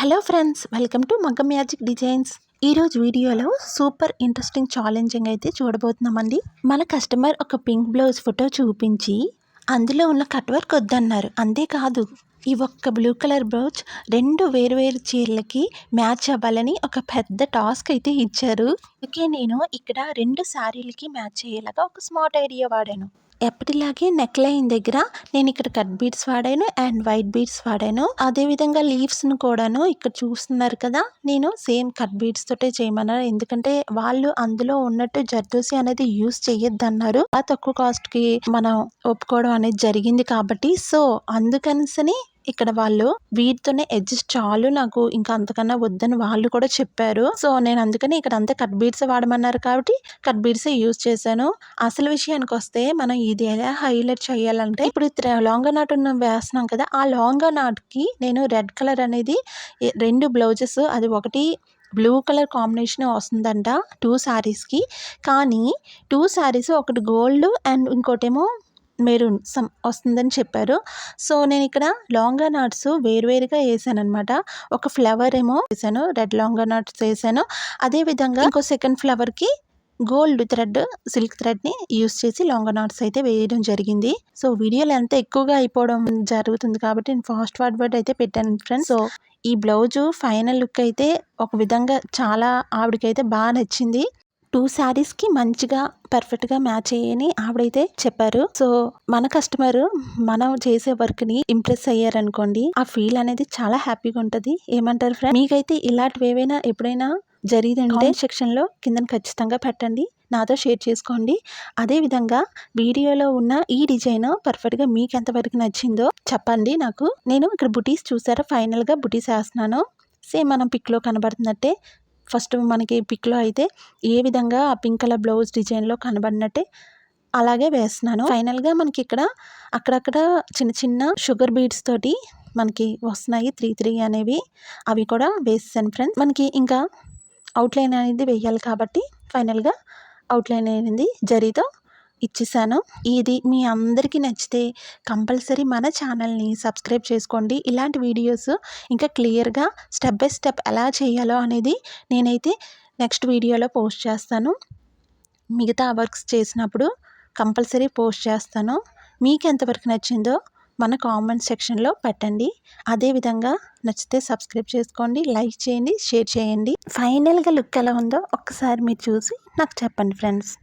Hello friends, welcome to మగ్గం magic designs. ఈరోజు వీడియోలో సూపర్ ఇంట్రెస్టింగ్ ఛాలెంజింగ్ అయితే చూడబోతున్నామండి. మన కస్టమర్ ఒక పింక్ బ్లౌజ్ ఫోటో చూపించి అందులో ఉన్న కట్ వర్క్ వద్దన్నారు. అంతేకాదు, ఈ ఒక్క బ్లూ కలర్ బ్లౌజ్ రెండు వేరు చీరలకి మ్యాచ్ అవ్వాలని ఒక పెద్ద టాస్క్ అయితే ఇచ్చారు. అందుకే నేను ఇక్కడ రెండు శారీలకి మ్యాచ్ అయ్యేలాగా ఒక స్మార్ట్ ఐడియా వాడాను. ఎప్పటిలాగే నెక్ లైన్ దగ్గర నేను ఇక్కడ కట్ బీడ్స్ వాడాను అండ్ వైట్ బీడ్స్ వాడాను. అదే విధంగా లీవ్స్ను కూడాను ఇక్కడ చూస్తున్నారు కదా, నేను సేమ్ కట్ బీడ్స్ తోటే చేయమన్నారు. ఎందుకంటే వాళ్ళు అందులో ఉన్నట్టు జర్దోసి అనేది యూస్ చేయొద్దన్నారు. ఆ తక్కువ కాస్ట్ కి మనం ఒప్పుకోవడం అనేది జరిగింది కాబట్టి, సో అందుకని ఇక్కడ వాళ్ళు వీటితోనే అడ్జస్ట్ చాలు, నాకు ఇంకా అంతకన్నా వద్దని వాళ్ళు కూడా చెప్పారు. సో నేను అందుకని ఇక్కడ అంతా కట్ బీడ్స్ వాడమన్నారు కాబట్టి కట్ బీడ్స్ యూజ్ చేశాను. అసలు విషయానికి వస్తే మనం ఇది ఎలా హైలైట్ చేయాలంటే, ఇప్పుడు లాంగా నాట్ వేస్తున్నాం కదా, ఆ లాంగా నాట్కి నేను రెడ్ కలర్ అనేది రెండు బ్లౌజెస్, అది ఒకటి బ్లూ కలర్ కాంబినేషన్ వస్తుందంట 2 శారీస్కి. కానీ 2 శారీస్ ఒకటి గోల్డ్ అండ్ ఇంకోటేమో మెరూన్ సమ్ వస్తుందని చెప్పారు. సో నేను ఇక్కడ లాంగా నాట్స్ వేరువేరుగా వేసాను అనమాట. ఒక ఫ్లవర్ ఏమో వేసాను, రెడ్ లాంగా నాట్స్ వేసాను. అదేవిధంగా ఇంకో సెకండ్ ఫ్లవర్కి గోల్డ్ థ్రెడ్, సిల్క్ థ్రెడ్ని యూస్ చేసి లాంగా నాట్స్ అయితే వేయడం జరిగింది. సో వీడియోలో ఎంత ఎక్కువగా అయిపోవడం జరుగుతుంది కాబట్టి నేను ఫాస్ట్ ఫార్వర్డ్ అయితే పెట్టాను ఫ్రెండ్స్. సో ఈ బ్లౌజు ఫైనల్ లుక్ అయితే ఒక విధంగా చాలా ఆవిడకైతే బాగా నచ్చింది. 2 శారీస్కి మంచిగా పర్ఫెక్ట్గా మ్యాచ్ అయ్యని ఆవిడైతే చెప్పారు. సో మన కస్టమర్ మనం చేసే వర్క్ని ఇంప్రెస్ అయ్యారనుకోండి, ఆ ఫీల్ అనేది చాలా హ్యాపీగా ఉంటుంది. ఏమంటారు ఫ్రెండ్? మీకైతే ఇలాంటివి ఏవైనా ఎప్పుడైనా జరిగిందంటే సెక్షన్లో కింద ఖచ్చితంగా పెట్టండి, నాతో షేర్ చేసుకోండి. అదేవిధంగా వీడియోలో ఉన్న ఈ డిజైన్ పర్ఫెక్ట్గా మీకు ఎంతవరకు నచ్చిందో చెప్పండి నాకు. నేను ఇక్కడ బుటీస్ చూసారా, ఫైనల్గా బుటీస్ వేస్తున్నాను. సేమ్ మనం పిక్లో కనబడుతున్నట్టే, ఫస్ట్ మనకి పిక్లో అయితే ఏ విధంగా ఆ పింక్ కలర్ బ్లౌజ్ డిజైన్లో కనబడినట్టే అలాగే వేస్తున్నాను. ఫైనల్గా మనకి ఇక్కడ అక్కడక్కడ చిన్న షుగర్ బీడ్స్ తోటి మనకి వస్తున్నాయి 3 అనేవి, అవి కూడా వేసాను ఫ్రెండ్స్. మనకి ఇంకా అవుట్లైన్ అనేది వేయాలి కాబట్టి ఫైనల్గా అవుట్లైన్ అనేది జరీతో ఇచ్చేసాను. ఇది మీ అందరికీ నచ్చితే కంపల్సరీ మన ఛానల్ని సబ్స్క్రైబ్ చేసుకోండి. ఇలాంటి వీడియోస్ ఇంకా క్లియర్గా స్టెప్ బై స్టెప్ ఎలా చేయాలో అనేది నేనైతే నెక్స్ట్ వీడియోలో పోస్ట్ చేస్తాను. మిగతా వర్క్స్ చేసినప్పుడు కంపల్సరీ పోస్ట్ చేస్తాను. మీకు ఎంతవరకు నచ్చిందో మన కామెంట్ సెక్షన్లో పెట్టండి. అదేవిధంగా నచ్చితే సబ్స్క్రైబ్ చేసుకోండి, లైక్ చేయండి, షేర్ చేయండి. ఫైనల్గా లుక్ ఎలా ఉందో ఒక్కసారి మీరు చూసి నాకు చెప్పండి ఫ్రెండ్స్.